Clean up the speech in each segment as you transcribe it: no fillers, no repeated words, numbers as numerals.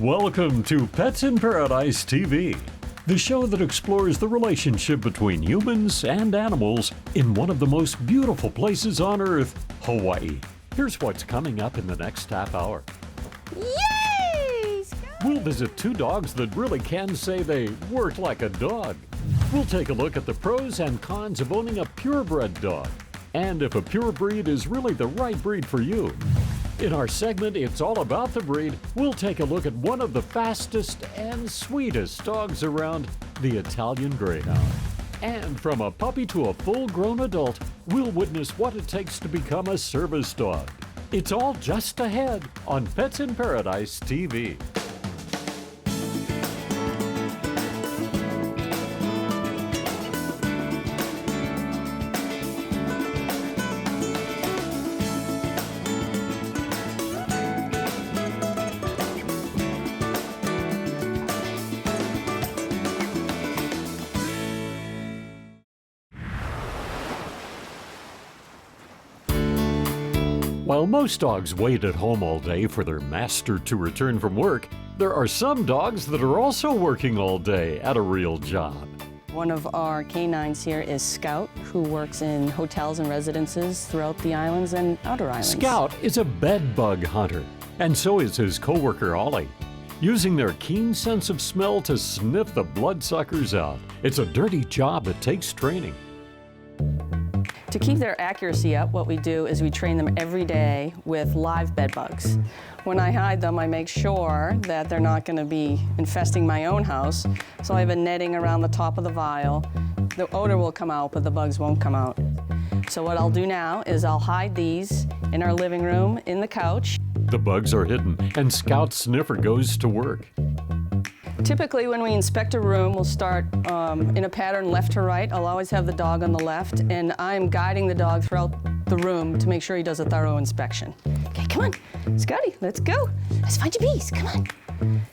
Welcome to Pets in Paradise TV, the show that explores the relationship between humans and animals in one of the most beautiful places on Earth, Hawaii. Here's what's coming up in the next half hour. Yay! We'll visit two dogs that really can say they work like a dog. We'll take a look at the pros and cons of owning a purebred dog, and if a pure breed is really the right breed for you. In our segment, It's All About the Breed, we'll take a look at one of the fastest and sweetest dogs around, the Italian Greyhound. And from a puppy to a full-grown adult, we'll witness what it takes to become a service dog. It's all just ahead on Pets in Paradise TV. While most dogs wait at home all day for their master to return from work, there are some dogs that are also working all day at a real job. One of our canines here is Scout, who works in hotels and residences throughout the islands and outer islands. Scout is a bed bug hunter, and so is his coworker Ollie, using their keen sense of smell to sniff the bloodsuckers out. It's a dirty job that takes training. To keep their accuracy up, what we do is we train them every day with live bed bugs. When I hide them, I make sure that they're not going to be infesting my own house. So I have a netting around the top of the vial. The odor will come out, but the bugs won't come out. So what I'll do now is I'll hide these in our living room, in the couch. The bugs are hidden, and Scout Sniffer goes to work. Typically, when we inspect a room, we'll start in a pattern left to right. I'll always have the dog on the left, and I'm guiding the dog throughout the room to make sure he does a thorough inspection. Okay, come on, Scotty, let's go. Let's find your bees, come on.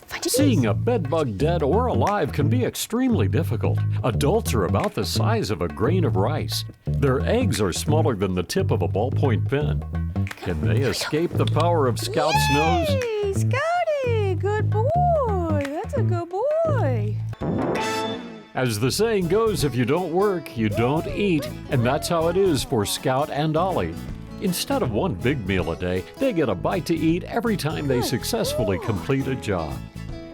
Find your Seeing bees. a bed bug dead or alive can be extremely difficult. Adults are about the size of a grain of rice. Their eggs are smaller than the tip of a ballpoint pen. Can they escape the power of Scout's nose? Yay, Scotty, good boy. That's a good boy. As the saying goes, if you don't work, you don't eat, and that's how it is for Scout and Ollie. Instead of one big meal a day, they get a bite to eat every time they successfully complete a job.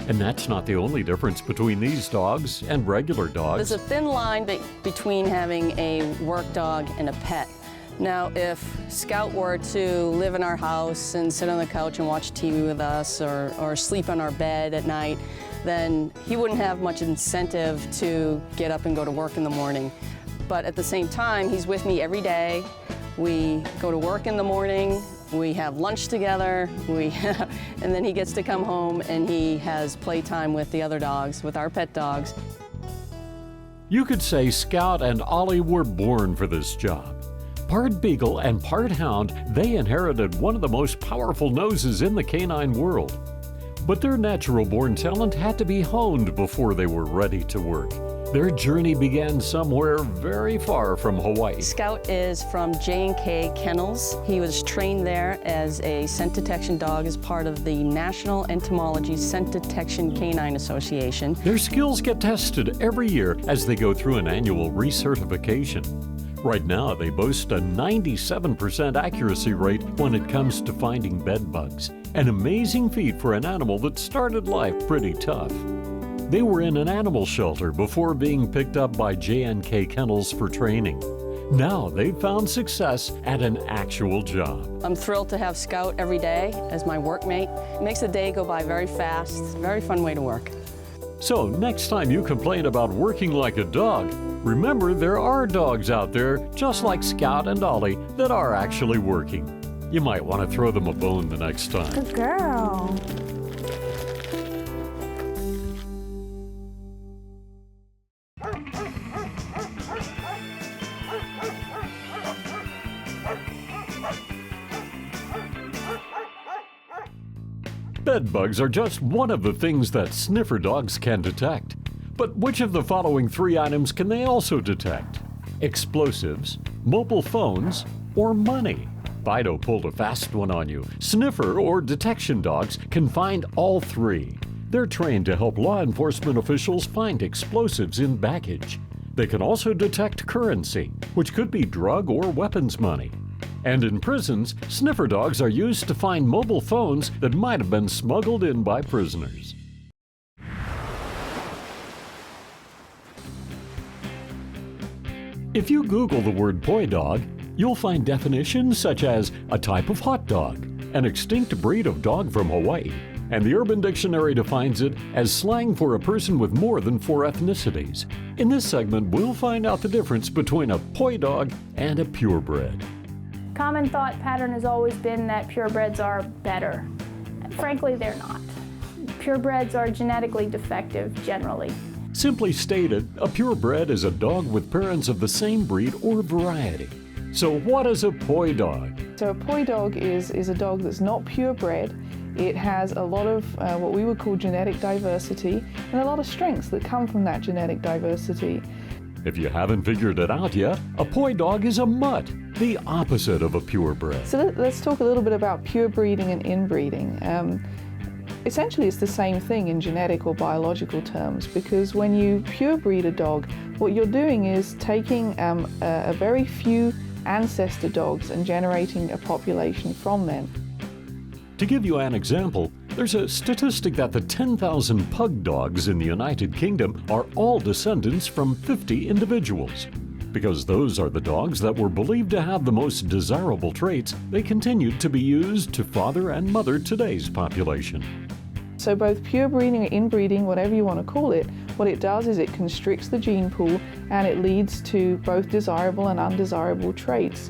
And that's not the only difference between these dogs and regular dogs. There's a thin line between having a work dog and a pet. Now, if Scout were to live in our house and sit on the couch and watch TV with us or sleep on our bed at night, then he wouldn't have much incentive to get up and go to work in the morning. But at the same time, he's with me every day. We go to work in the morning, we have lunch together, and then he gets to come home and he has playtime with the other dogs, with our pet dogs. You could say Scout and Ollie were born for this job. Part Beagle and part Hound, they inherited one of the most powerful noses in the canine world. But their natural-born talent had to be honed before they were ready to work. Their journey began somewhere very far from Hawaii. Scout is from J&K Kennels. He was trained there as a scent detection dog as part of the National Entomology Scent Detection Canine Association. Their skills get tested every year as they go through an annual recertification. Right now, they boast a 97% accuracy rate when it comes to finding bed bugs, an amazing feat for an animal that started life pretty tough. They were in an animal shelter before being picked up by J&K Kennels for training. Now they've found success at an actual job. I'm thrilled to have Scout every day as my workmate. It makes the day go by very fast, very fun way to work. So next time you complain about working like a dog, remember there are dogs out there, just like Scout and Ollie, that are actually working. You might want to throw them a bone the next time. Good girl. Bed bugs are just one of the things that sniffer dogs can detect. But which of the following three items can they also detect? Explosives, mobile phones, or money? Fido pulled a fast one on you, sniffer or detection dogs can find all three. They're trained to help law enforcement officials find explosives in baggage. They can also detect currency, which could be drug or weapons money. And in prisons, sniffer dogs are used to find mobile phones that might have been smuggled in by prisoners. If you Google the word poi dog, you'll find definitions such as a type of hot dog, an extinct breed of dog from Hawaii, and the Urban Dictionary defines it as slang for a person with more than 4 ethnicities. In this segment, we'll find out the difference between a poi dog and a purebred. Common thought pattern has always been that purebreds are better. Frankly, they're not. Purebreds are genetically defective generally. Simply stated, a purebred is a dog with parents of the same breed or variety. So what is a poi dog? So a poi dog is a dog that's not purebred. It has a lot of what we would call genetic diversity and a lot of strengths that come from that genetic diversity. If you haven't figured it out yet, a poi dog is a mutt, the opposite of a purebred. So let's talk a little bit about pure breeding and inbreeding. Essentially, it's the same thing in genetic or biological terms, because when you pure breed a dog, what you're doing is taking a very few ancestor dogs and generating a population from them. To give you an example, there's a statistic that the 10,000 pug dogs in the United Kingdom are all descendants from 50 individuals. Because those are the dogs that were believed to have the most desirable traits, they continued to be used to father and mother today's population. So both pure breeding or inbreeding, whatever you want to call it, what it does is it constricts the gene pool and it leads to both desirable and undesirable traits.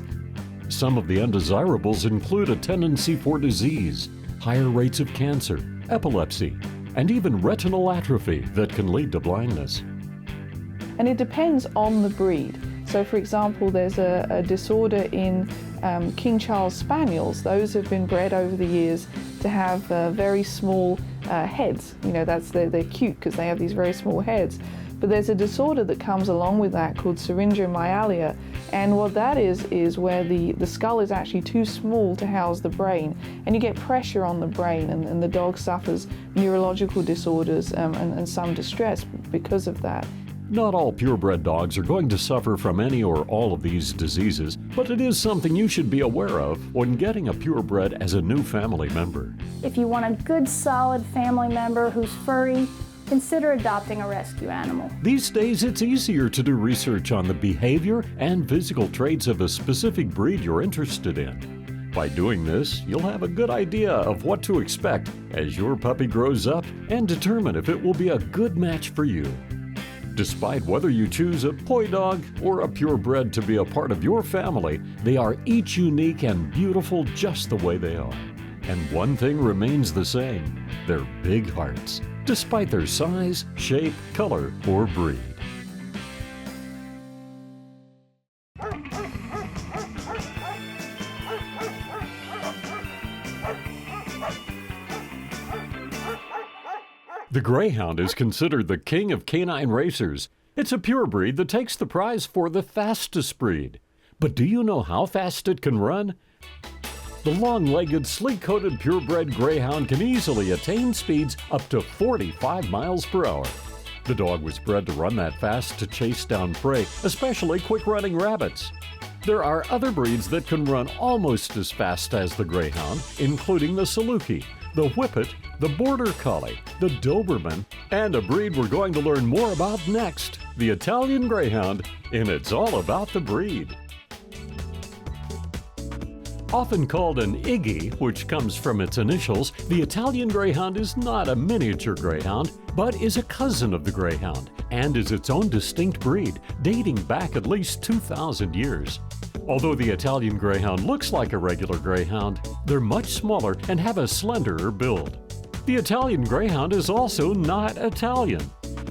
Some of the undesirables include a tendency for disease, higher rates of cancer, epilepsy, and even retinal atrophy that can lead to blindness. And it depends on the breed. So for example, there's a disorder in King Charles Spaniels. Those have been bred over the years to have very small heads. You know, they're cute because they have these very small heads. But there's a disorder that comes along with that called syringomyelia, and what that is where the skull is actually too small to house the brain, and you get pressure on the brain, and the dog suffers neurological disorders and some distress because of that. Not all purebred dogs are going to suffer from any or all of these diseases, but it is something you should be aware of when getting a purebred as a new family member. If you want a good, solid family member who's furry, consider adopting a rescue animal. These days, it's easier to do research on the behavior and physical traits of a specific breed you're interested in. By doing this, you'll have a good idea of what to expect as your puppy grows up and determine if it will be a good match for you. Despite whether you choose a poi dog or a purebred to be a part of your family, they are each unique and beautiful just the way they are. And one thing remains the same: their big hearts, despite their size, shape, color, or breed. The Greyhound is considered the king of canine racers. It's a pure breed that takes the prize for the fastest breed. But do you know how fast it can run? The long-legged, sleek-coated purebred Greyhound can easily attain speeds up to 45 miles per hour. The dog was bred to run that fast to chase down prey, especially quick-running rabbits. There are other breeds that can run almost as fast as the Greyhound, including the Saluki, the Whippet, the Border Collie, the Doberman, and a breed we're going to learn more about next, the Italian Greyhound, in It's All About the Breed. Often called an Iggy, which comes from its initials, the Italian Greyhound is not a miniature greyhound, but is a cousin of the Greyhound and is its own distinct breed, dating back at least 2,000 years. Although the Italian Greyhound looks like a regular greyhound, they're much smaller and have a slenderer build. The Italian Greyhound is also not Italian.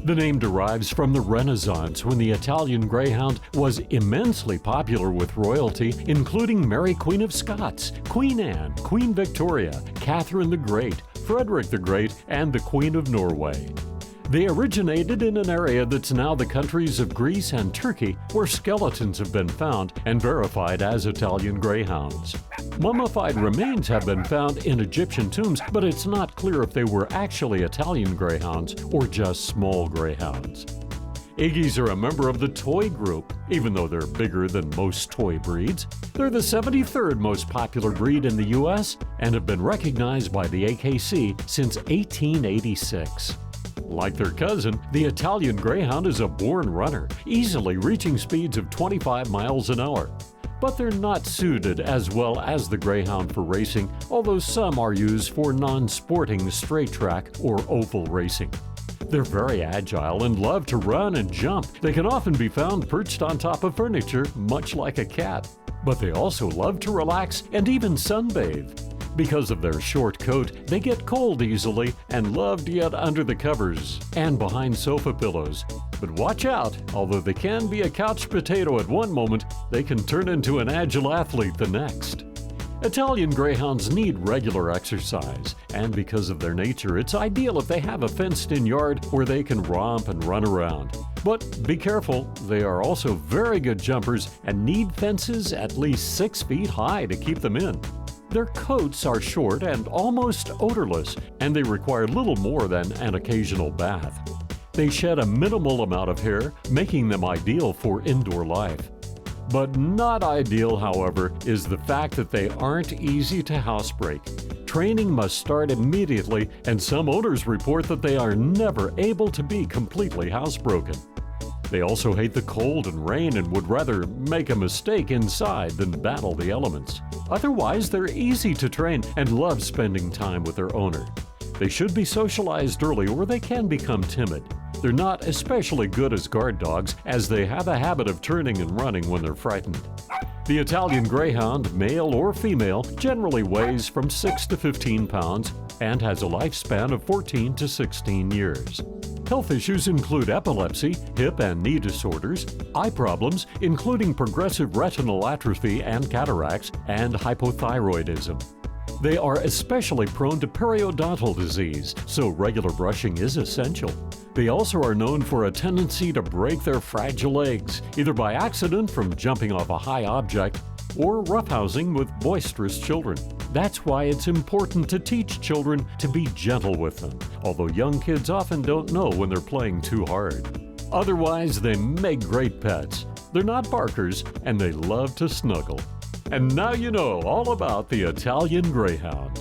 The name derives from the Renaissance, when the Italian Greyhound was immensely popular with royalty, including Mary Queen of Scots, Queen Anne, Queen Victoria, Catherine the Great, Frederick the Great, and the Queen of Norway. They originated in an area that's now the countries of Greece and Turkey, where skeletons have been found and verified as Italian Greyhounds. Mummified remains have been found in Egyptian tombs, but it's not clear if they were actually Italian Greyhounds or just small greyhounds. Iggies are a member of the toy group, even though they're bigger than most toy breeds. They're the 73rd most popular breed in the U.S. and have been recognized by the AKC since 1886. Like their cousin, the Italian Greyhound is a born runner, easily reaching speeds of 25 miles an hour. But they're not suited as well as the Greyhound for racing, although some are used for non-sporting straight track or oval racing. They're very agile and love to run and jump. They can often be found perched on top of furniture, much like a cat. But they also love to relax and even sunbathe. Because of their short coat, they get cold easily and love to get under the covers and behind sofa pillows. But watch out, although they can be a couch potato at one moment, they can turn into an agile athlete the next. Italian Greyhounds need regular exercise, and because of their nature, it's ideal if they have a fenced-in yard where they can romp and run around. But be careful, they are also very good jumpers and need fences at least 6 feet high to keep them in. Their coats are short and almost odorless, and they require little more than an occasional bath. They shed a minimal amount of hair, making them ideal for indoor life. But not ideal, however, is the fact that they aren't easy to housebreak. Training must start immediately, and some owners report that they are never able to be completely housebroken. They also hate the cold and rain and would rather make a mistake inside than battle the elements. Otherwise, they're easy to train and love spending time with their owner. They should be socialized early or they can become timid. They're not especially good as guard dogs, as they have a habit of turning and running when they're frightened. The Italian Greyhound, male or female, generally weighs from 6 to 15 pounds and has a lifespan of 14 to 16 years. Health issues include epilepsy, hip and knee disorders, eye problems, including progressive retinal atrophy and cataracts, and hypothyroidism. They are especially prone to periodontal disease, so regular brushing is essential. They also are known for a tendency to break their fragile legs, either by accident from jumping off a high object or roughhousing with boisterous children. That's why it's important to teach children to be gentle with them, although young kids often don't know when they're playing too hard. Otherwise, they make great pets. They're not barkers, and they love to snuggle. And now you know all about the Italian Greyhound.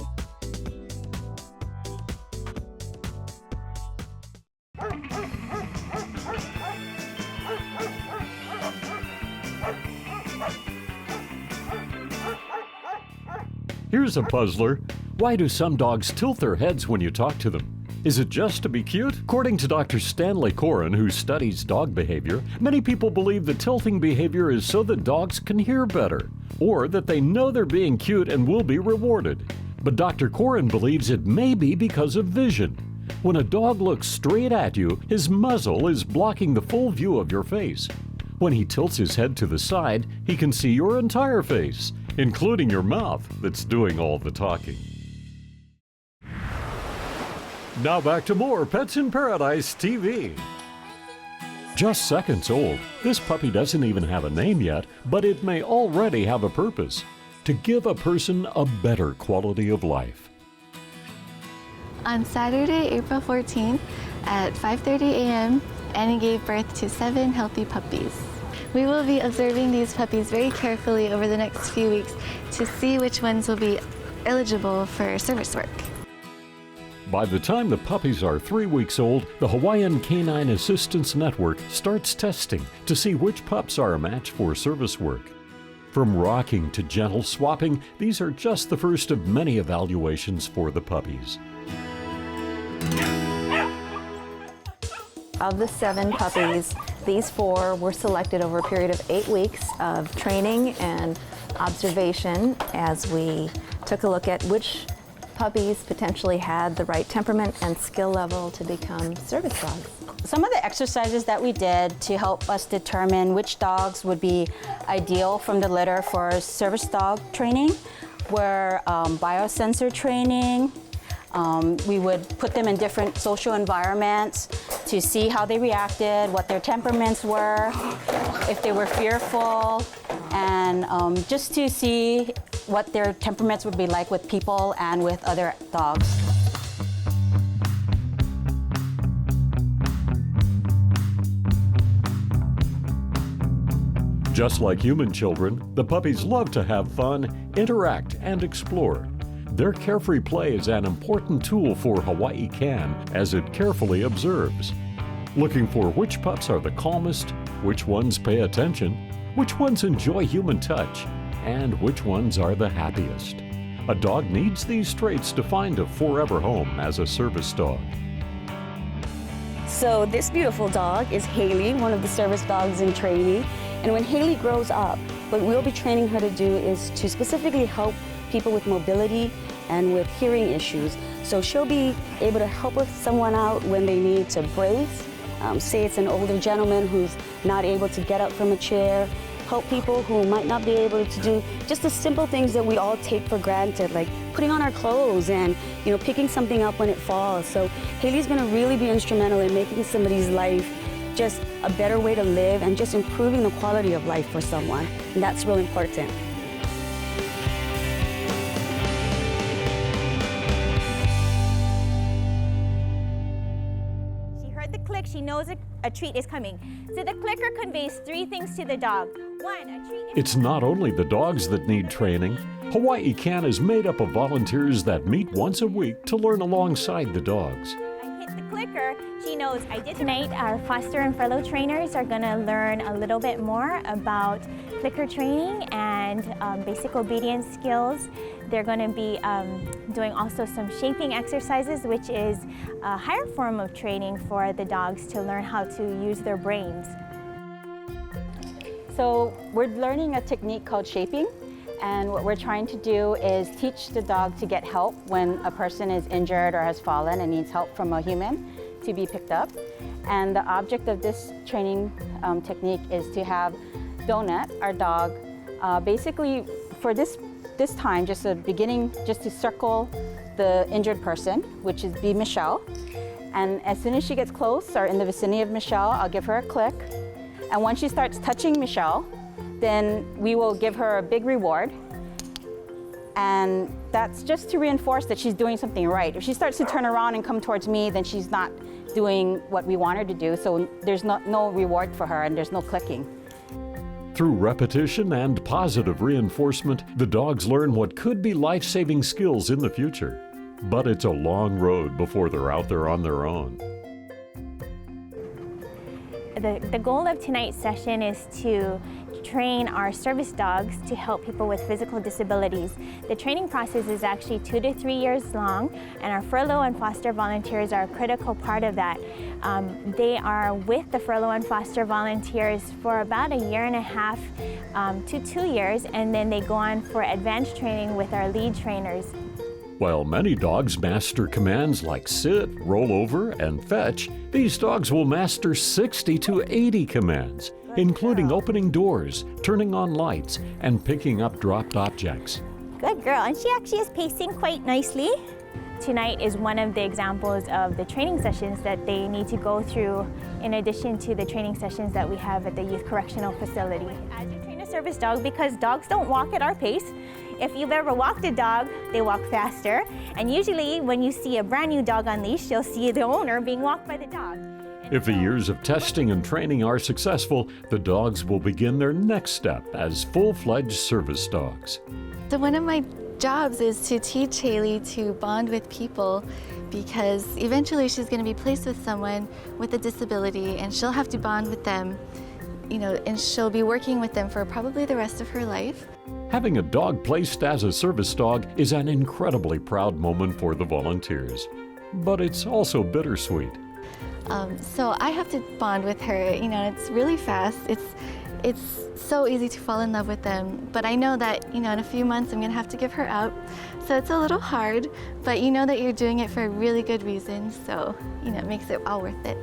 Here's a puzzler. Why do some dogs tilt their heads when you talk to them? Is it just to be cute? According to Dr. Stanley Coren, who studies dog behavior, many people believe the tilting behavior is so that dogs can hear better, or that they know they're being cute and will be rewarded. But Dr. Coren believes it may be because of vision. When a dog looks straight at you, his muzzle is blocking the full view of your face. When he tilts his head to the side, he can see your entire face, including your mouth that's doing all the talking. Now back to more Pets in Paradise TV. Just seconds old, this puppy doesn't even have a name yet, but it may already have a purpose: to give a person a better quality of life. On Saturday, April 14th at 5:30 a.m., Annie gave birth to 7 healthy puppies. We will be observing these puppies very carefully over the next few weeks to see which ones will be eligible for service work. By the time the puppies are 3 weeks old, the Hawaiian Canine Assistance Network starts testing to see which pups are a match for service work. From rocking to gentle swapping, these are just the first of many evaluations for the puppies. Of the 7 puppies, these 4 were selected over a period of 8 weeks of training and observation as we took a look at which puppies potentially had the right temperament and skill level to become service dogs. Some of the exercises that we did to help us determine which dogs would be ideal from the litter for service dog training were biosensor training, We would put them in different social environments to see how they reacted, what their temperaments were, if they were fearful, and just to see what their temperaments would be like with people and with other dogs. Just like human children, the puppies love to have fun, interact, and explore. Their carefree play is an important tool for Hawaii Can as it carefully observes, looking for which pups are the calmest, which ones pay attention, which ones enjoy human touch, and which ones are the happiest. A dog needs these traits to find a forever home as a service dog. So this beautiful dog is Haley, one of the service dogs in training. And when Haley grows up, what we'll be training her to do is to specifically help people with mobility and with hearing issues. So she'll be able to help someone out when they need to brace. Say it's an older gentleman who's not able to get up from a chair. Help people who might not be able to do just the simple things that we all take for granted, like putting on our clothes and picking something up when it falls. So Haley's going to really be instrumental in making somebody's life just a better way to live and just improving the quality of life for someone. And that's really important. She heard the click, she knows a treat is coming. So the clicker conveys three things to the dog. One, a treat is It's not only the dogs that need training. Hawaii Can is made up of volunteers that meet once a week to learn alongside the dogs. the clicker, she knows I did. Tonight, our foster and furlough trainers are going to learn a little bit more about clicker training and basic obedience skills. They're going to be doing also some shaping exercises, which is a higher form of training for the dogs to learn how to use their brains. So we're learning a technique called shaping. And what we're trying to do is teach the dog to get help when a person is injured or has fallen and needs help from a human to be picked up. And the object of this training technique is to have Donut, our dog, basically for this time, just a beginning, just to circle the injured person, which is be Michelle. And as soon as she gets close or in the vicinity of Michelle, I'll give her a click. And once she starts touching Michelle, then we will give her a big reward. And that's just to reinforce that she's doing something right. If she starts to turn around and come towards me, then she's not doing what we want her to do. So there's no reward for her and there's no clicking. Through repetition and positive reinforcement, the dogs learn what could be life-saving skills in the future. But it's a long road before they're out there on their own. The goal of tonight's session is to train our service dogs to help people with physical disabilities. The training process is actually 2 to 3 years long, and our furlough and foster volunteers are a critical part of that. They are with the furlough and foster volunteers for about 1.5 years to 2 years, and then they go on for advanced training with our lead trainers. While many dogs master commands like sit, roll over, and fetch, these dogs will master 60 to 80 commands, including opening doors, turning on lights, and picking up dropped objects. Good girl, and she actually is pacing quite nicely. Tonight is one of the examples of the training sessions that they need to go through in addition to the training sessions that we have at the Youth Correctional Facility. As you train a service dog, because dogs don't walk at our pace, if you've ever walked a dog, they walk faster. And usually when you see a brand new dog on leash, you'll see the owner being walked by the dog. If the years of testing and training are successful, the dogs will begin their next step as full-fledged service dogs. So one of my jobs is to teach Haley to bond with people, because eventually she's going to be placed with someone with a disability and she'll have to bond with them, and she'll be working with them for probably the rest of her life. Having a dog placed as a service dog is an incredibly proud moment for the volunteers, but it's also bittersweet. So I have to bond with her, it's really fast. It's so easy to fall in love with them, but I know that, in a few months I'm gonna have to give her up. So it's a little hard, but you know that you're doing it for a really good reason, so, it makes it all worth it.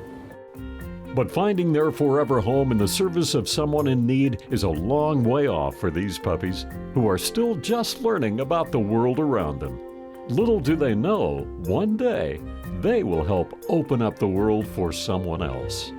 But finding their forever home in the service of someone in need is a long way off for these puppies, who are still just learning about the world around them. Little do they know, one day, they will help open up the world for someone else.